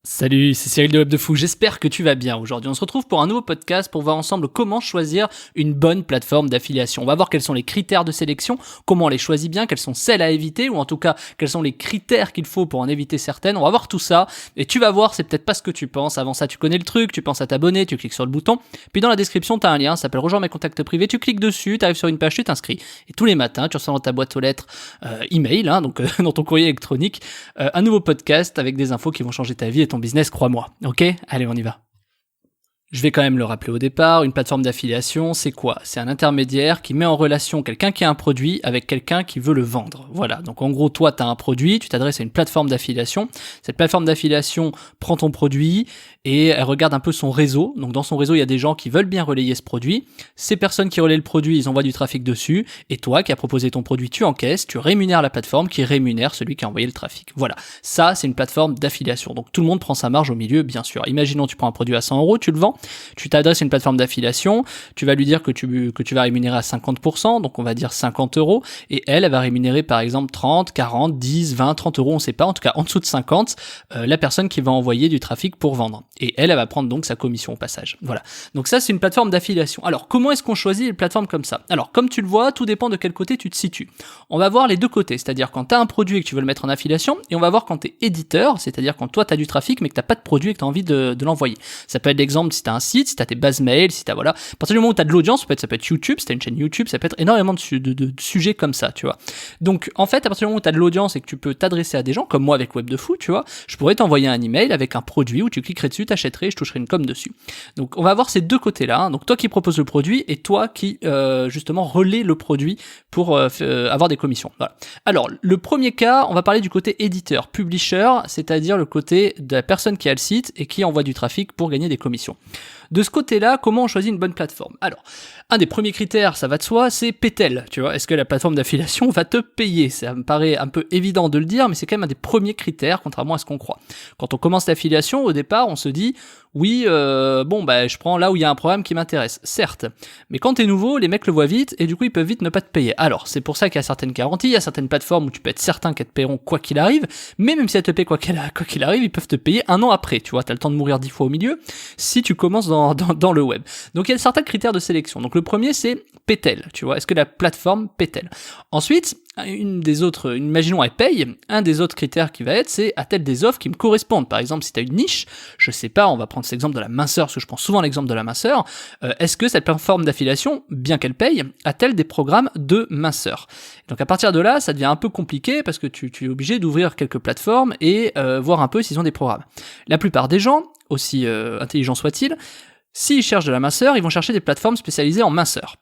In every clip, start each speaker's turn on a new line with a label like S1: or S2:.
S1: Salut, c'est Cyril de Web de Fou, j'espère que tu vas bien. Aujourd'hui, on se retrouve pour un nouveau podcast pour voir ensemble comment choisir une bonne plateforme d'affiliation. On va voir quels sont les critères de sélection, comment on les choisit bien, quelles sont celles à éviter, ou en tout cas, quels sont les critères qu'il faut pour en éviter certaines. On va voir tout ça, et tu vas voir, c'est peut-être pas ce que tu penses. Avant ça, tu connais le truc, tu penses à t'abonner, tu cliques sur le bouton, puis dans la description, tu as un lien, ça s'appelle Rejoins mes contacts privés, tu cliques dessus, tu arrives sur une page, tu t'inscris. Et tous les matins, tu reçois dans ta boîte aux lettres email, donc dans ton courrier électronique, un nouveau podcast avec des infos qui vont changer ta vie et ton business, crois-moi. Ok, allez, on y va. Je vais quand même le rappeler au départ, une plateforme d'affiliation, c'est quoi? C'est un intermédiaire qui met en relation quelqu'un qui a un produit avec quelqu'un qui veut le vendre. Voilà, donc en gros, toi, tu as un produit, tu t'adresses à une plateforme d'affiliation. Cette plateforme d'affiliation prend ton produit et elle regarde un peu son réseau. Donc dans son réseau, il y a des gens qui veulent bien relayer ce produit. Ces personnes qui relaient le produit, ils envoient du trafic dessus. Et toi, qui as proposé ton produit, tu encaisses, tu rémunères la plateforme qui rémunère celui qui a envoyé le trafic. Voilà, ça, c'est une plateforme d'affiliation. Donc tout le monde prend sa marge au milieu, bien sûr. Imaginons, tu prends un produit à 100 €, tu le vends. Tu t'adresses à une plateforme d'affiliation, tu vas lui dire que tu vas rémunérer à 50%, donc on va dire 50 €, et elle va rémunérer par exemple 30, 40, 10, 20, 30 €, on sait pas, en tout cas en dessous de 50, la personne qui va envoyer du trafic pour vendre. Et elle va prendre donc sa commission au passage. Voilà. Donc ça, c'est une plateforme d'affiliation. Alors, comment est-ce qu'on choisit une plateforme comme ça? Alors, comme tu le vois, tout dépend de quel côté tu te situes. On va voir les deux côtés, c'est-à-dire quand tu as un produit et que tu veux le mettre en affiliation, et on va voir quand tu es éditeur, c'est-à-dire quand toi tu as du trafic mais que tu n'as pas de produit et que tu as envie de l'envoyer. Ça peut être l'exemple si tu as un site, si tu as tes bases mail, si tu as voilà. À partir du moment où tu as de l'audience, ça peut être YouTube, si tu as une chaîne YouTube, ça peut être énormément de sujets comme ça, tu vois. Donc en fait, à partir du moment où tu as de l'audience et que tu peux t'adresser à des gens, comme moi avec Web de Fou, tu vois, je pourrais t'envoyer un email avec un produit où tu cliquerais dessus, t'achèterais et je toucherais une com dessus. Donc on va voir ces deux côtés-là, donc toi qui proposes le produit et toi qui justement relaie le produit pour avoir des commissions. Voilà. Alors le premier cas, on va parler du côté éditeur, publisher, c'est-à-dire le côté de la personne qui a le site et qui envoie du trafic pour gagner des commissions. De ce côté-là, comment on choisit une bonne plateforme? Alors, un des premiers critères, ça va de soi, c'est paie-t-elle, tu vois? Est-ce que la plateforme d'affiliation va te payer? Ça me paraît un peu évident de le dire, mais c'est quand même un des premiers critères, contrairement à ce qu'on croit. Quand on commence l'affiliation, au départ, on se dit, oui, je prends là où il y a un programme qui m'intéresse, certes. Mais quand t'es nouveau, les mecs le voient vite, et du coup, ils peuvent vite ne pas te payer. Alors, c'est pour ça qu'il y a certaines garanties, il y a certaines plateformes où tu peux être certain qu'elles te paieront quoi qu'il arrive, mais même si elles te paient quoi qu'il arrive, ils peuvent te payer un an après, tu vois? T'as le temps de mourir 10 fois au milieu, si tu commences dans le web. Donc il y a certains critères de sélection. Donc le premier, c'est paie-t-elle, tu vois, est-ce que la plateforme paie-t-elle? Ensuite, imaginons elle paye, un des autres critères qui va être, c'est a-t-elle des offres qui me correspondent? Par exemple, si tu as une niche, je sais pas, on va prendre cet exemple de la minceur, parce que je prends souvent l'exemple de la minceur, est-ce que cette plateforme d'affiliation, bien qu'elle paye, a-t-elle des programmes de minceur? Donc à partir de là, ça devient un peu compliqué, parce que tu es obligé d'ouvrir quelques plateformes et voir un peu s'ils ont des programmes. La plupart des gens, aussi intelligents soient-ils, s'ils cherchent de la minceur, ils vont chercher des plateformes spécialisées en minceur.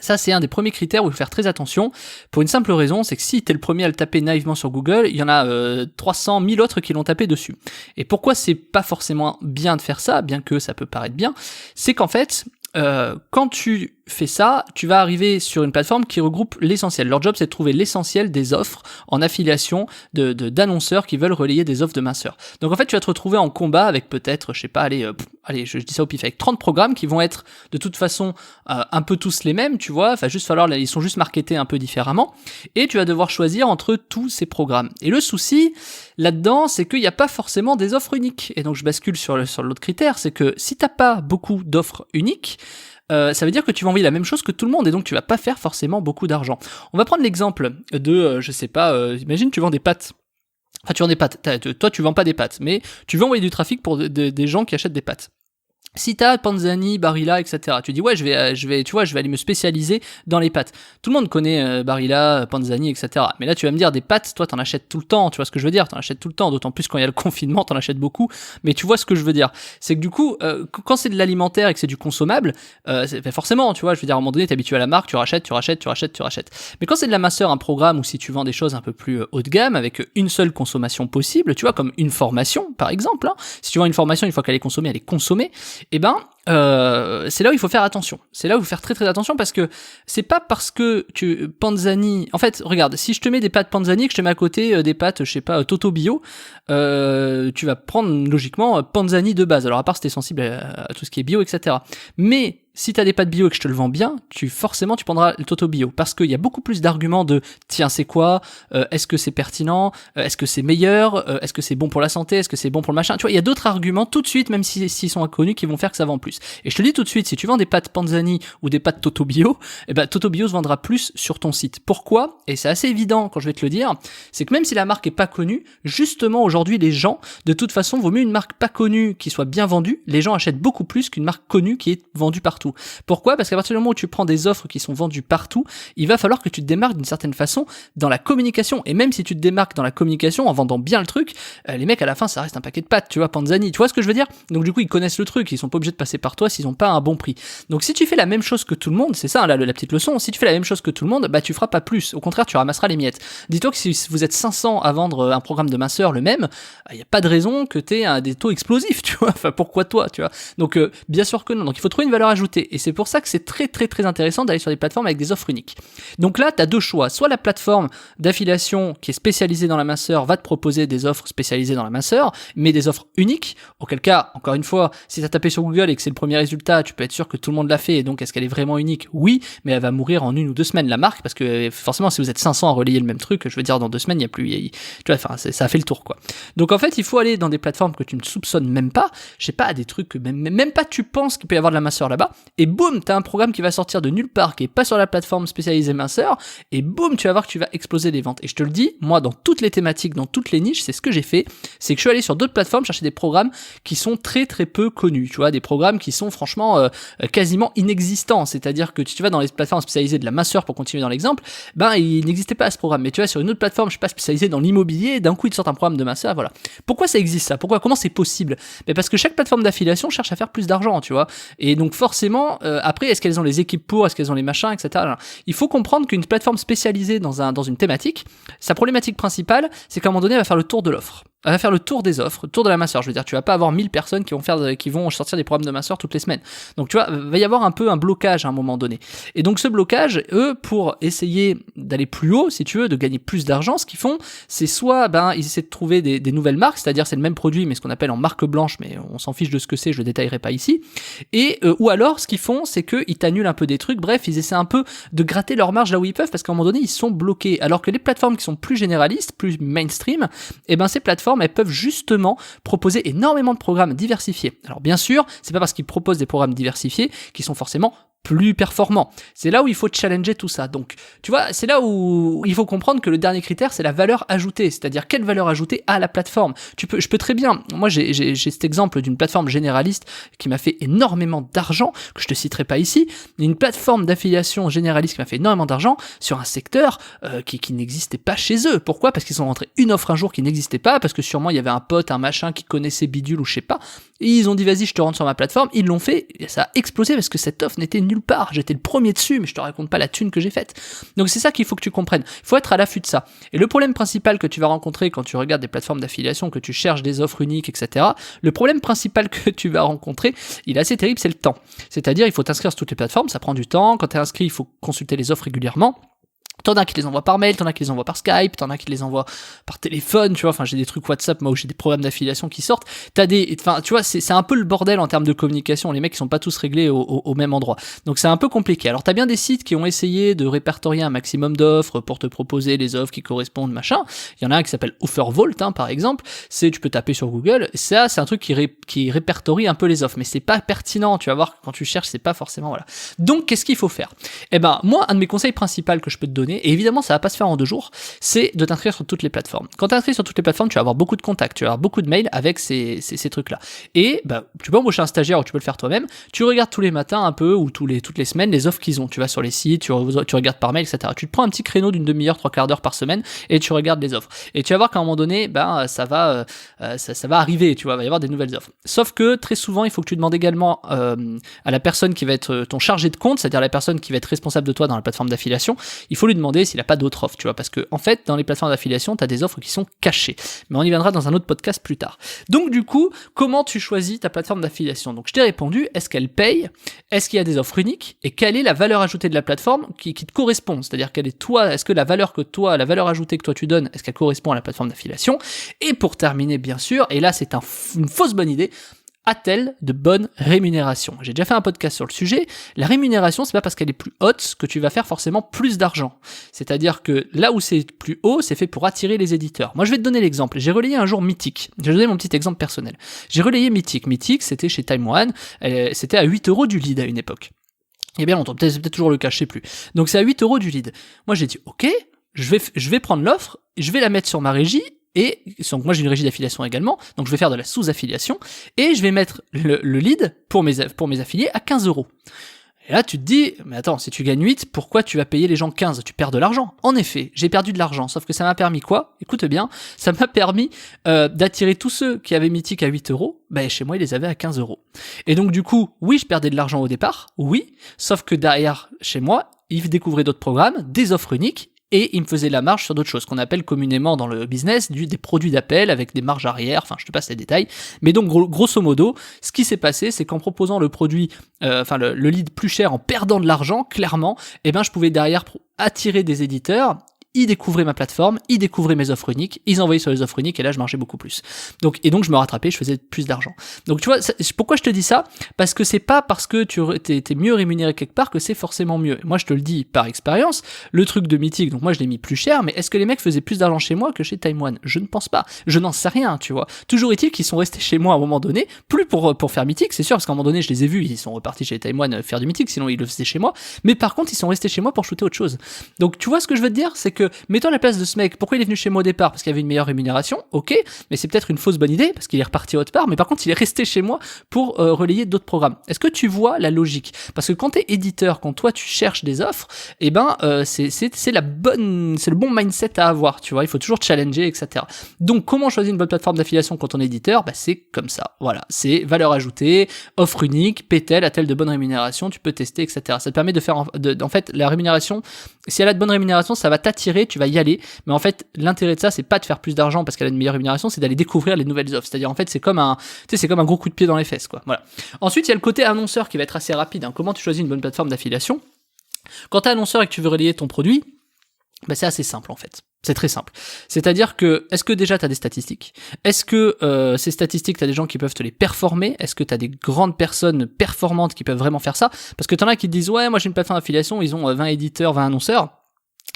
S1: Ça, c'est un des premiers critères où il faut faire très attention, pour une simple raison, c'est que si t'es le premier à le taper naïvement sur Google, il y en a 300 000 autres qui l'ont tapé dessus. Et pourquoi c'est pas forcément bien de faire ça, bien que ça peut paraître bien, c'est qu'en fait, quand tu fais ça, tu vas arriver sur une plateforme qui regroupe l'essentiel. Leur job, c'est de trouver l'essentiel des offres en affiliation d'annonceurs qui veulent relayer des offres de minceur. Donc en fait, tu vas te retrouver en combat avec peut-être, je sais pas, je dis ça au pif, avec 30 programmes qui vont être de toute façon un peu tous les mêmes, tu vois, ils sont juste marketés un peu différemment, et tu vas devoir choisir entre tous ces programmes. Et le souci là-dedans, c'est qu'il n'y a pas forcément des offres uniques. Et donc je bascule sur l'autre critère, c'est que si t'as pas beaucoup d'offres uniques, ça veut dire que tu vas envoyer la même chose que tout le monde et donc tu vas pas faire forcément beaucoup d'argent. On va prendre l'exemple de, je sais pas, imagine tu vends des pâtes. Enfin, tu vends des pâtes. Toi, tu vends pas des pâtes, mais tu veux envoyer du trafic pour des gens qui achètent des pâtes. Si t'as Panzani, Barilla, etc., tu dis ouais, je vais aller me spécialiser dans les pâtes. Tout le monde connaît Barilla, Panzani, etc. Mais là, tu vas me dire des pâtes, toi, t'en achètes tout le temps. Tu vois ce que je veux dire? T'en achètes tout le temps. D'autant plus quand il y a le confinement, t'en achètes beaucoup. Mais tu vois ce que je veux dire? C'est que du coup, quand c'est de l'alimentaire et que c'est du consommable, forcément, tu vois, je veux dire, à un moment donné, t'es habitué à la marque, tu rachètes. Mais quand c'est de la minceur, un programme où si tu vends des choses un peu plus haut de gamme avec une seule consommation possible, tu vois, comme une formation, par exemple. Si tu vends une formation, une fois qu'elle est consommée, eh ben, c'est là où il faut faire attention. C'est là où il faut faire très très attention parce que c'est pas parce que Panzani... En fait, regarde, si je te mets des pâtes Panzani et que je te mets à côté des pâtes, je sais pas, Toto Bio, tu vas prendre logiquement Panzani de base. Alors à part si t'es sensible à tout ce qui est bio, etc. Mais si t'as des pâtes bio et que je te le vends bien, forcément tu prendras le Toto Bio, parce qu'il y a beaucoup plus d'arguments de tiens c'est quoi, est-ce que c'est pertinent, est-ce que c'est meilleur, est-ce que c'est bon pour la santé, est-ce que c'est bon pour le machin, tu vois, il y a d'autres arguments tout de suite, même s'ils sont inconnus, qui vont faire que ça vend plus. Et je te dis tout de suite, si tu vends des pâtes Panzani ou des pâtes Toto Bio, eh ben Toto Bio se vendra plus sur ton site. Pourquoi ? Et c'est assez évident quand je vais te le dire, c'est que même si la marque est pas connue, justement aujourd'hui les gens, de toute façon, vaut mieux une marque pas connue qui soit bien vendue, les gens achètent beaucoup plus qu'une marque connue qui est vendue partout. Pourquoi ? Parce qu'à partir du moment où tu prends des offres qui sont vendues partout, il va falloir que tu te démarques d'une certaine façon dans la communication. Et même si tu te démarques dans la communication en vendant bien le truc, les mecs à la fin ça reste un paquet de pâtes, tu vois, Panzani, tu vois ce que je veux dire ? Donc du coup ils connaissent le truc, ils sont pas obligés de passer par toi s'ils ont pas un bon prix. Donc si tu fais la même chose que tout le monde, c'est ça là, la petite leçon, si tu fais la même chose que tout le monde, bah tu feras pas plus, au contraire tu ramasseras les miettes. Dis-toi que si vous êtes 500 à vendre un programme de minceur le même, il y a pas de raison que t'aies des taux explosifs, tu vois, enfin pourquoi toi, tu vois. Donc bien sûr que non, donc il faut trouver une valeur ajoutée, et c'est pour ça que c'est très très très intéressant d'aller sur des plateformes avec des offres uniques. Donc là, tu as deux choix, soit la plateforme d'affiliation qui est spécialisée dans la minceur va te proposer des offres spécialisées dans la minceur, mais des offres uniques, auquel cas, encore une fois, si tu as tapé sur Google et que c'est le premier résultat, tu peux être sûr que tout le monde l'a fait, et donc est-ce qu'elle est vraiment unique ? Oui, mais elle va mourir en 1 ou 2 semaines la marque, parce que forcément si vous êtes 500 à relayer le même truc, je veux dire dans 2 semaines, il y a plus, tu vois, enfin ça a fait le tour quoi. Donc en fait, il faut aller dans des plateformes que tu ne soupçonnes même pas, je sais pas, des trucs que même pas tu penses qu'il peut y avoir de la minceur là-bas, et boum, t'as un programme qui va sortir de nulle part, qui est pas sur la plateforme spécialisée minceur, et boum, tu vas voir que tu vas exploser les ventes. Et je te le dis, moi dans toutes les thématiques, dans toutes les niches, c'est ce que j'ai fait, c'est que je suis allé sur d'autres plateformes chercher des programmes qui sont très très peu connus, tu vois, des programmes qui sont franchement quasiment inexistants, c'est-à-dire que tu vas dans les plateformes spécialisées de la minceur, pour continuer dans l'exemple, ben il n'existait pas ce programme, mais tu vas sur une autre plateforme, je sais pas, spécialisée dans l'immobilier, d'un coup ils te sortent un programme de minceur, voilà. Pourquoi ça existe ça ? Comment c'est possible ? Mais parce que chaque plateforme d'affiliation cherche à faire plus d'argent, tu vois, et donc forcément, après, est-ce qu'elles ont les équipes pour, est-ce qu'elles ont les machins, etc. Alors, il faut comprendre qu'une plateforme spécialisée dans une thématique, sa problématique principale, c'est qu'à un moment donné, elle va faire le tour de l'offre. Elle va faire le tour des offres, le tour de la minceur. Je veux dire, tu vas pas avoir 1000 personnes qui vont sortir des programmes de minceur toutes les semaines. Donc tu vois, va y avoir un peu un blocage à un moment donné. Et donc ce blocage, eux, pour essayer d'aller plus haut, si tu veux, de gagner plus d'argent, ce qu'ils font, c'est soit, ils essaient de trouver des nouvelles marques, c'est-à-dire c'est le même produit, mais ce qu'on appelle en marque blanche, mais on s'en fiche de ce que c'est, je le détaillerai pas ici. Et ou alors, ce qu'ils font, c'est qu'ils t'annulent un peu des trucs. Bref, ils essaient un peu de gratter leur marge là où ils peuvent, parce qu'à un moment donné, ils sont bloqués. Alors que les plateformes qui sont plus généralistes, plus mainstream, ces plateformes, elles peuvent justement proposer énormément de programmes diversifiés. Alors bien sûr, c'est pas parce qu'ils proposent des programmes diversifiés qu'ils sont forcément plus performant. C'est là où il faut challenger tout ça. Donc, tu vois, c'est là où il faut comprendre que le dernier critère, c'est la valeur ajoutée. C'est-à-dire, quelle valeur ajoutée à la plateforme. Je peux très bien, moi j'ai cet exemple d'une plateforme généraliste qui m'a fait énormément d'argent, que je te citerai pas ici, une plateforme d'affiliation généraliste qui m'a fait énormément d'argent sur un secteur qui n'existait pas chez eux. Pourquoi ? Parce qu'ils ont rentré une offre un jour qui n'existait pas, parce que sûrement il y avait un pote, un machin qui connaissait Bidule ou je sais pas, et ils ont dit vas-y je te rentre sur ma plateforme, ils l'ont fait, et ça a explosé parce que cette offre n'était nulle part, j'étais le premier dessus, mais je te raconte pas la thune que j'ai faite. Donc c'est ça qu'il faut que tu comprennes, il faut être à l'affût de ça. Et le problème principal que tu vas rencontrer quand tu regardes des plateformes d'affiliation, que tu cherches des offres uniques, etc., le problème principal que tu vas rencontrer, il est assez terrible, c'est le temps. C'est-à-dire il faut t'inscrire sur toutes les plateformes, ça prend du temps, quand tu es inscrit il faut consulter les offres régulièrement. T'en as qui les envoient par mail, t'en as qui les envoient par Skype, t'en as qui les envoient par téléphone, tu vois, enfin j'ai des trucs WhatsApp, moi où j'ai des programmes d'affiliation qui sortent, tu vois, c'est un peu le bordel en termes de communication, les mecs ils sont pas tous réglés au même endroit, donc c'est un peu compliqué. Alors t'as bien des sites qui ont essayé de répertorier un maximum d'offres pour te proposer les offres qui correspondent, machin, il y en a un qui s'appelle OfferVault, par exemple, tu peux taper sur Google, ça c'est un truc qui répertorie un peu les offres, mais c'est pas pertinent, tu vas voir que quand tu cherches c'est pas forcément, voilà. Donc qu'est-ce qu'il faut faire ? Moi, un de mes conseils principaux que je peux te donner, et évidemment ça va pas se faire en 2 jours, c'est de t'inscrire sur toutes les plateformes. Quand tu t'inscris sur toutes les plateformes, tu vas avoir beaucoup de contacts, tu vas avoir beaucoup de mails avec ces trucs-là. Et tu peux embaucher un stagiaire ou tu peux le faire toi-même, tu regardes tous les matins un peu, ou toutes les semaines, les offres qu'ils ont. Tu vas sur les sites, tu regardes par mail, etc. Tu te prends un petit créneau d'une demi-heure, 3/4 d'heure par semaine, et tu regardes les offres. Et tu vas voir qu'à un moment donné, ça va arriver, tu vois, il va y avoir des nouvelles offres. Sauf que très souvent, il faut que tu demandes également à la personne qui va être ton chargé de compte, c'est-à-dire la personne qui va être responsable de toi dans la plateforme d'affiliation, il faut lui demander s'il n'a pas d'autres offres, tu vois, parce que en fait, dans les plateformes d'affiliation, tu as des offres qui sont cachées. Mais on y viendra dans un autre podcast plus tard. Donc du coup, comment tu choisis ta plateforme d'affiliation ? Donc je t'ai répondu, est-ce qu'elle paye ? Est-ce qu'il y a des offres uniques ? Et quelle est la valeur ajoutée de la plateforme qui te correspond ? C'est-à-dire est-ce que la valeur ajoutée que toi tu donnes, est-ce qu'elle correspond à la plateforme d'affiliation ? Et pour terminer, bien sûr, et là c'est une fausse bonne idée, a-t-elle de bonnes rémunérations? J'ai déjà fait un podcast sur le sujet. La rémunération, c'est pas parce qu'elle est plus haute que tu vas faire forcément plus d'argent. C'est-à-dire que là où c'est plus haut, c'est fait pour attirer les éditeurs. Moi, je vais te donner l'exemple. J'ai relayé un jour Mythique. Je vais te donner mon petit exemple personnel. J'ai relayé Mythique. Mythique, c'était chez Time One. C'était à 8 € du lead à une époque. Il y a bien longtemps. C'est peut-être toujours le cas, je sais plus. Donc, c'est à 8 € du lead. Moi, j'ai dit, OK, je vais prendre l'offre, je vais la mettre sur ma régie. Et donc moi j'ai une régie d'affiliation également, donc je vais faire de la sous-affiliation, et je vais mettre le lead pour mes affiliés à 15€. Et là tu te dis, mais attends, si tu gagnes 8, pourquoi tu vas payer les gens 15? Tu perds de l'argent. En effet, j'ai perdu de l'argent, sauf que ça m'a permis quoi? Écoute bien, ça m'a permis d'attirer tous ceux qui avaient Mythique à 8€, ben chez moi ils les avaient à 15€. Et donc du coup, oui je perdais de l'argent au départ, oui, sauf que derrière, chez moi, ils découvraient d'autres programmes, des offres uniques, et il me faisait la marge sur d'autres choses, qu'on appelle communément dans le business des produits d'appel avec des marges arrière, enfin je te passe les détails. Mais donc grosso modo, ce qui s'est passé, c'est qu'en proposant le produit, le lead plus cher, en perdant de l'argent, clairement, je pouvais derrière attirer des éditeurs. Ils découvraient ma plateforme, ils découvraient mes offres uniques, ils envoyaient sur les offres uniques et là je marchais beaucoup plus. Donc je me rattrapais, je faisais plus d'argent. Donc tu vois, pourquoi je te dis ça? Parce que c'est pas parce que t'es mieux rémunéré quelque part que c'est forcément mieux. Moi je te le dis par expérience, le truc de Mythique, donc moi je l'ai mis plus cher, mais est-ce que les mecs faisaient plus d'argent chez moi que chez Time One? Je ne pense pas. Je n'en sais rien, tu vois. Toujours est-il qu'ils sont restés chez moi à un moment donné, plus pour faire Mythique, c'est sûr, parce qu'à un moment donné je les ai vus, ils sont repartis chez Time One faire du Mythique, sinon ils le faisaient chez moi. Mais par contre ils sont restés chez moi pour shooter autre chose. Donc tu vois ce que je veux te dire, c'est que mettons la place de ce mec, pourquoi il est venu chez moi au départ? Parce qu'il y avait une meilleure rémunération, ok, mais c'est peut-être une fausse bonne idée, parce qu'il est reparti autre part, mais par contre il est resté chez moi pour relayer d'autres programmes. Est-ce que tu vois la logique? Parce que quand t'es éditeur, quand toi tu cherches des offres, c'est le bon mindset à avoir, tu vois, il faut toujours challenger, etc. Donc comment choisir une bonne plateforme d'affiliation quand on est éditeur? C'est comme ça, voilà, c'est valeur ajoutée, offre unique, paie-t-elle, a-t-elle de bonnes rémunérations, tu peux tester, etc. Ça te permet de faire, en fait, la rémunération, si elle a de bonnes rémunérations, ça va t'attirer, tu vas y aller. Mais en fait, l'intérêt de ça, c'est pas de faire plus d'argent parce qu'elle a une meilleure rémunération, c'est d'aller découvrir les nouvelles offres. C'est-à-dire, en fait, c'est comme un gros coup de pied dans les fesses, quoi. Voilà. Ensuite, il y a le côté annonceur qui va être assez rapide, hein. Comment tu choisis une bonne plateforme d'affiliation? Quand t'es annonceur et que tu veux relayer ton produit, c'est assez simple, en fait. C'est très simple. C'est-à-dire que, est-ce que déjà t'as des statistiques? Est-ce que ces statistiques, t'as des gens qui peuvent te les performer? Est-ce que t'as des grandes personnes performantes qui peuvent vraiment faire ça? Parce que t'en as qui te disent, ouais, moi j'ai une plateforme d'affiliation, ils ont 20 éditeurs, 20 annonceurs.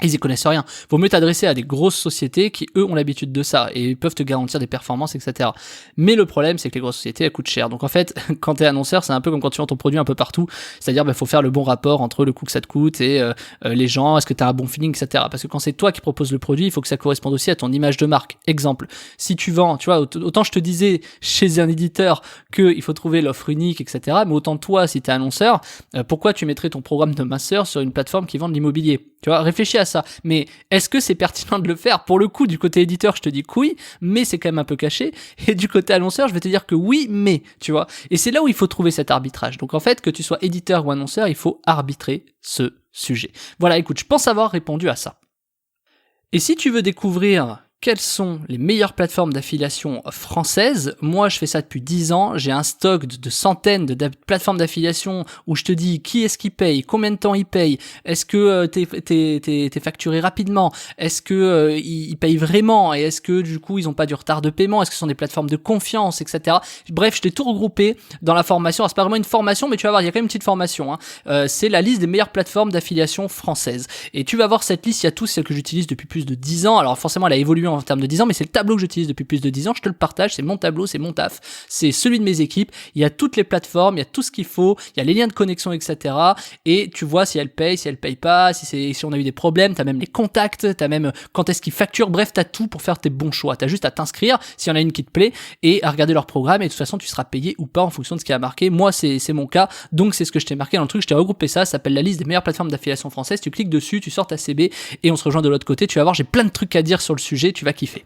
S1: Ils y connaissent rien. Vaut mieux t'adresser à des grosses sociétés qui, eux, ont l'habitude de ça et peuvent te garantir des performances, etc. Mais le problème, c'est que les grosses sociétés, elles coûtent cher. Donc en fait, quand t'es annonceur, c'est un peu comme quand tu vends ton produit un peu partout. C'est-à-dire, faut faire le bon rapport entre le coût que ça te coûte et les gens, est-ce que t'as un bon feeling, etc. Parce que quand c'est toi qui proposes le produit, il faut que ça corresponde aussi à ton image de marque. Exemple, si tu vends, tu vois, autant je te disais chez un éditeur qu'il faut trouver l'offre unique, etc. Mais autant toi, si t'es annonceur, pourquoi tu mettrais ton programme de masseur sur une plateforme qui vend de l'immobilier? Tu vois, réfléchis à ça. Mais est-ce que c'est pertinent de le faire? Pour le coup, du côté éditeur, je te dis que oui, mais c'est quand même un peu caché. Et du côté annonceur, je vais te dire que oui, mais, tu vois. Et c'est là où il faut trouver cet arbitrage. Donc en fait, que tu sois éditeur ou annonceur, il faut arbitrer ce sujet. Voilà, écoute, je pense avoir répondu à ça. Et si tu veux découvrir quelles sont les meilleures plateformes d'affiliation françaises? Moi, je fais ça depuis 10 ans. J'ai un stock de centaines de plateformes d'affiliation où je te dis qui est-ce qui paye, combien de temps ils payent, est-ce que t'es facturé rapidement, est-ce que ils payent vraiment et est-ce que du coup ils ont pas du retard de paiement, est-ce que ce sont des plateformes de confiance, etc. Bref, je t'ai tout regroupé dans la formation. Alors, c'est pas vraiment une formation, mais tu vas voir, il y a quand même une petite formation. C'est la liste des meilleures plateformes d'affiliation françaises. Et tu vas voir cette liste, il y a tous celles que j'utilise depuis plus de 10 ans. Alors forcément, elle a évolué en termes de 10 ans, mais c'est le tableau que j'utilise depuis plus de 10 ans, je te le partage, c'est mon tableau, c'est mon taf, c'est celui de mes équipes, il y a toutes les plateformes, il y a tout ce qu'il faut, il y a les liens de connexion, etc. Et tu vois si elles payent, si elles payent pas, si on a eu des problèmes, t'as même les contacts, t'as même quand est-ce qu'ils facturent, bref, t'as tout pour faire tes bons choix, t'as juste à t'inscrire, s'il y en a une qui te plaît, et à regarder leur programme, et de toute façon, tu seras payé ou pas en fonction de ce qui a marqué. Moi, c'est mon cas, donc c'est ce que je t'ai marqué dans le truc, je t'ai regroupé ça s'appelle la liste des meilleures plateformes d'affiliation françaises, tu cliques dessus, tu sors ta CB, et on se rejoint de l'autre côté, tu vas voir, j'ai plein de trucs à dire sur le sujet, tu vas kiffer.